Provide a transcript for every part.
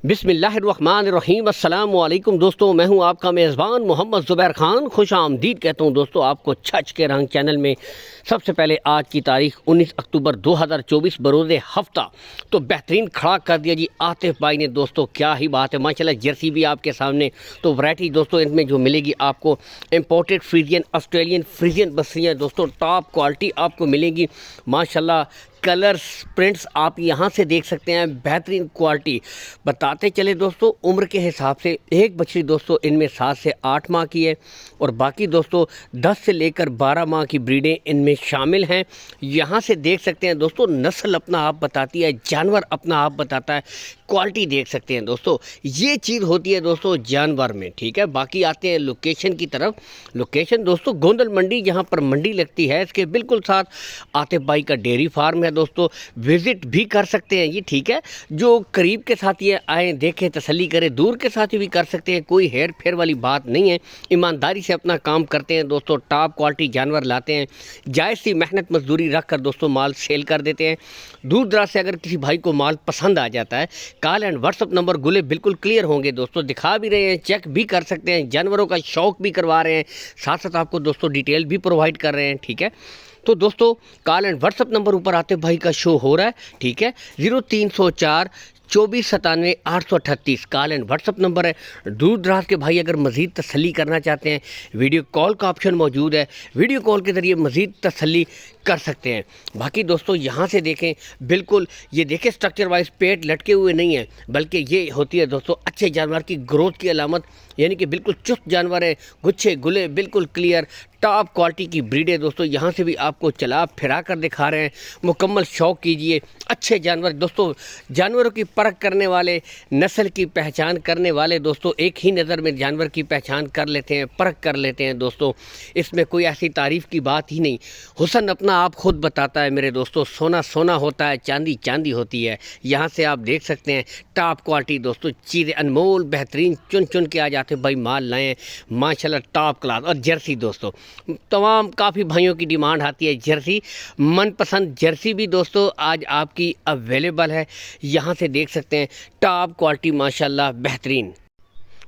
बिस्मिल्लाहिर्रहमानिर्रहीम। अस्सलाम वालेकुम दोस्तों, मैं हूं आपका मेज़बान मोहम्मद ज़ुबैर ख़ान। खुश आमदीद कहता हूं दोस्तों आपको छच के रंग चैनल में। सबसे पहले आज की तारीख 19 अक्टूबर 2024 बरोज़ हफ्ता तो बेहतरीन खड़ा कर दिया जी आतिफ भाई ने। दोस्तों क्या ही बात है, माशाल्लाह। जर्सी भी आपके सामने। तो वैरायटी दोस्तों इनमें जो मिलेगी आपको इम्पोर्टेड फ्रीजियन, ऑस्ट्रेलियन फ्रीजियन बकरियाँ दोस्तों टॉप क्वालिटी आपको मिलेगी माशाल्लाह। कलर्स, प्रिंट्स आप यहाँ से देख सकते हैं, बेहतरीन क्वालिटी। बताते चले दोस्तों उम्र के हिसाब से एक बछड़ी दोस्तों इनमें 7 से 8 माह की है और बाकी दोस्तों 10 से लेकर 12 माह की ब्रीडें इनमें शामिल हैं। यहाँ से देख सकते हैं दोस्तों नस्ल अपना आप बताती है, जानवर अपना आप बताता है, क्वालिटी देख सकते हैं दोस्तों। ये चीज़ होती है दोस्तों जानवर में, ठीक है। बाकी आते हैं लोकेशन की तरफ। लोकेशन दोस्तों गोंदल मंडी, जहाँ पर मंडी लगती है इसके बिल्कुल साथ आतिफ भाई का डेयरी फार्म है दोस्तों। विज़िट भी कर सकते हैं ये, ठीक है। जो करीब के साथ ये आएँ, देखें, तसल्ली करें, दूर के साथ भी कर सकते हैं। कोई हेर फेर वाली बात नहीं है। ईमानदारी से अपना काम करते हैं दोस्तों, टॉप क्वालिटी जानवर लाते हैं, जायज़ सी मेहनत मजदूरी रख कर दोस्तों माल सेल कर देते हैं। दूर दराज से अगर किसी भाई को माल पसंद आ जाता है, कॉल एंड व्हाट्सअप नंबर गुले बिल्कुल क्लियर होंगे दोस्तों, दिखा भी रहे हैं, चेक भी कर सकते हैं, जानवरों का शौक भी करवा रहे हैं, साथ साथ आपको दोस्तों डिटेल भी प्रोवाइड कर रहे हैं, ठीक है। तो दोस्तों कॉल एंड व्हाट्सअप नंबर ऊपर आतिफ भाई का शो हो रहा है, ठीक है। 0304 2497 838 कॉल एंड व्हाट्सअप नंबर है। दूर दराज के भाई अगर मज़ीद तसल्ली करना चाहते हैं, वीडियो कॉल का ऑप्शन मौजूद है, वीडियो कॉल के ज़रिए मज़ीद तसल्ली कर सकते हैं। बाकी दोस्तों यहाँ से देखें, बिल्कुल ये देखें स्ट्रक्चर वाइज पेट लटके हुए नहीं है, बल्कि ये होती है दोस्तों अच्छे जानवर की ग्रोथ की अलामत, यानी कि बिल्कुल चुस्त जानवर है, गुच्छे गुले बिल्कुल क्लियर, टॉप क्वालिटी की ब्रीड है दोस्तों। यहाँ से भी आपको चला फिरा कर दिखा रहे हैं, मुकम्मल शौक कीजिए। अच्छे जानवर दोस्तों, जानवरों की परख करने वाले, नस्ल की पहचान करने वाले दोस्तों एक ही नज़र में जानवर की पहचान कर लेते हैं, परख कर लेते हैं दोस्तों। इसमें कोई ऐसी तारीफ़ की बात ही नहीं। हुस्न अपना आप खुद बताता है मेरे दोस्तों। सोना सोना होता है, चांदी चांदी होती है। यहाँ से आप देख सकते हैं टॉप क्वालिटी दोस्तों, चीज़ें अनमोल बेहतरीन चुन चुन के आ जाते भाई माल लाएँ माशाल्लाह, टॉप क्लास। और जर्सी दोस्तों तमाम काफ़ी भाइयों की डिमांड आती है जर्सी, मनपसंद जर्सी भी दोस्तों आज आपकी अवेलेबल है। यहाँ से देख सकते हैं टॉप क्वालिटी माशाल्लाह बेहतरीन,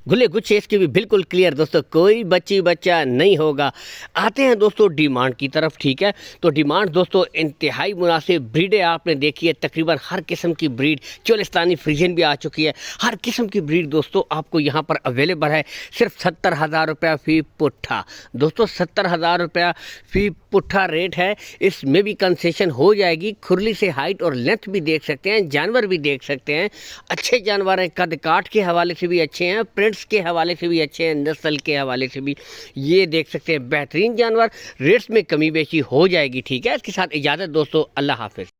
गुले गुच्छे इसके भी बिल्कुल क्लियर दोस्तों, कोई बच्चा नहीं होगा। आते हैं दोस्तों डिमांड की तरफ, ठीक है। तो डिमांड दोस्तों इंतहाई मुनासिब ब्रीडें आपने देखी है, तकरीबन हर किस्म की ब्रीड, चोलिस्तानी फ्रीजियन भी आ चुकी है, हर किस्म की ब्रीड दोस्तों आपको यहाँ पर अवेलेबल है। सिर्फ 70,000 रुपया फ़ी पुट्ठा दोस्तों, 70,000 रुपया फ़ी पुट्ठा रेट है। इसमें भी कंसेशन हो जाएगी। खुरली से हाइट और लेंथ भी देख सकते हैं, जानवर भी देख सकते हैं, अच्छे जानवर हैं, कद काठ के हवाले से भी अच्छे हैं, प्रिंट्स के हवाले से भी अच्छे हैं, नस्ल के हवाले से भी ये देख सकते हैं बेहतरीन जानवर। रेट्स में कमी बेशी हो जाएगी, ठीक है। इसके साथ इजाज़त दोस्तों, अल्लाह हाफ़िज़।